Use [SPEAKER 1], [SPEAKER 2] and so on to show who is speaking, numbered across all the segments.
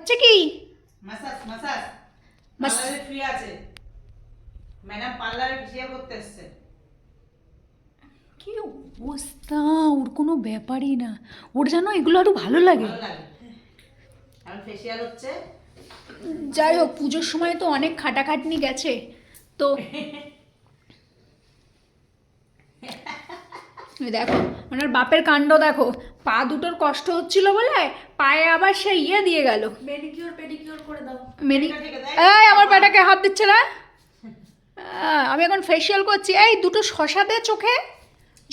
[SPEAKER 1] হচ্ছে কি
[SPEAKER 2] massage massage
[SPEAKER 1] মাস-
[SPEAKER 2] পার্লারে ফ্রি আছে ম্যাডাম পার্লারে ফেসিয়াল করতে এসেছে
[SPEAKER 1] কি অবস্থা, ওর কোনো ব্যাপারই না, ওর যেন এগুলো আরো ভালো লাগে।
[SPEAKER 2] ভালো লাগে আর ফেসিয়াল হচ্ছে
[SPEAKER 1] যাই হোক, পুজোর সময় তো অনেক খাটাখাটনি গেছে, তো এই দেখো ওনার বাপের কাণ্ড দেখো, পা দুটোর কষ্ট হচ্ছিল বলে পায়ে আবার সে ইয়ে দিয়ে গেল
[SPEAKER 3] মেডিকিউর পেডিকিউর করে দাও।
[SPEAKER 1] এই আমার পাটাকে হাত দিচ্ছে না। আমি এখন ফেসিয়াল করছি, এই দুটো শশা দে চোখে।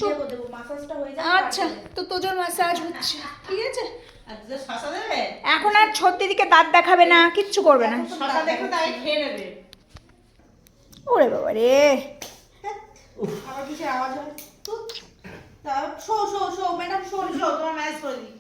[SPEAKER 3] দেবো দেবো, মাসাজটা হয়ে যাবে।
[SPEAKER 1] আচ্ছা, তো তোজোর ম্যাসাজ হচ্ছে, ঠিক আছে।
[SPEAKER 2] আচ্ছা শশা দেবে
[SPEAKER 1] এখন আর ছোট্ট দিকে দাঁত দেখাবে না, কিচ্ছু করবে না।
[SPEAKER 2] শশা দেখো তাই খেয়ে নেবে
[SPEAKER 1] ওরে বাবা রে,
[SPEAKER 3] আবার কিসের আওয়াজ হয়? তো তা show show show madam show
[SPEAKER 2] show তোমার ম্যানেজ করে দিই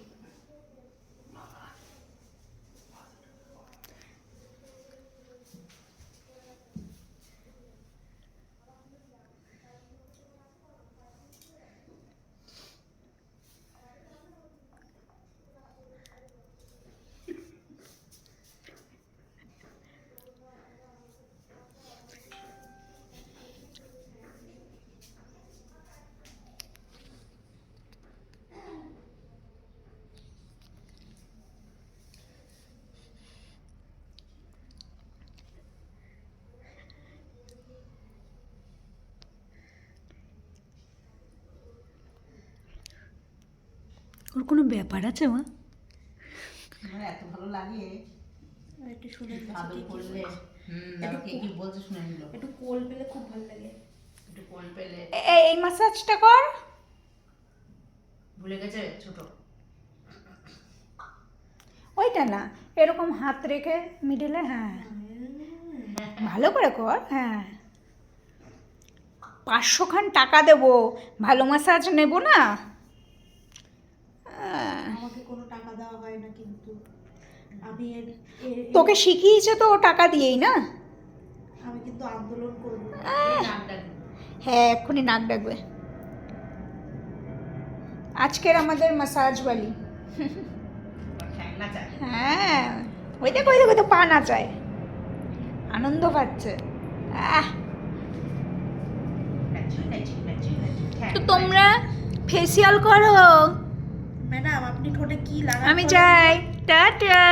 [SPEAKER 1] ওর কোনো ব্যাপার আছে মা?
[SPEAKER 2] আমার এত ভালো লাগে
[SPEAKER 3] একটু শুনে
[SPEAKER 2] আদর করলে দেখো কে কি বলছে শুনে নিল
[SPEAKER 3] একটু কোল পেলে খুব ভালো লাগে।
[SPEAKER 2] একটু কোল পেলে
[SPEAKER 1] এই ম্যাসাজটা কর।
[SPEAKER 2] ভুলে গেছে ছোট
[SPEAKER 1] ওইটা না, এরকম হাত রেখে মিডিলে, হ্যাঁ ভালো করে কর, হ্যাঁ 500 খান টাকা দেবো, ভালো ম্যাসাজ নেবো না।
[SPEAKER 3] আমাকে কোনো টাকা দেওয়া হয় না, কিন্তু আমি
[SPEAKER 1] তোকে শিখিয়েছে তো ও টাকা দিয়েই না।
[SPEAKER 3] আমি কিন্তু আন্দোলন করবো।
[SPEAKER 2] নামটা
[SPEAKER 1] হ্যাঁ এক্ষুনি নাক ডাকবে। আজকের আমাদের ম্যাসাজ বালি।
[SPEAKER 2] ঠ্যাং না চাই
[SPEAKER 1] হ্যাঁ ওই দেখো তো পা নাচায়, আনন্দ পাচ্ছে।
[SPEAKER 2] নাচি নাচি নাচি নাচি ঠ্যাং
[SPEAKER 1] তো তোমরা ফেসিয়াল করো,
[SPEAKER 3] ম্যাডাম আপনি ঠোঁটে কি লাগান?
[SPEAKER 1] আমি যাই, টাটা।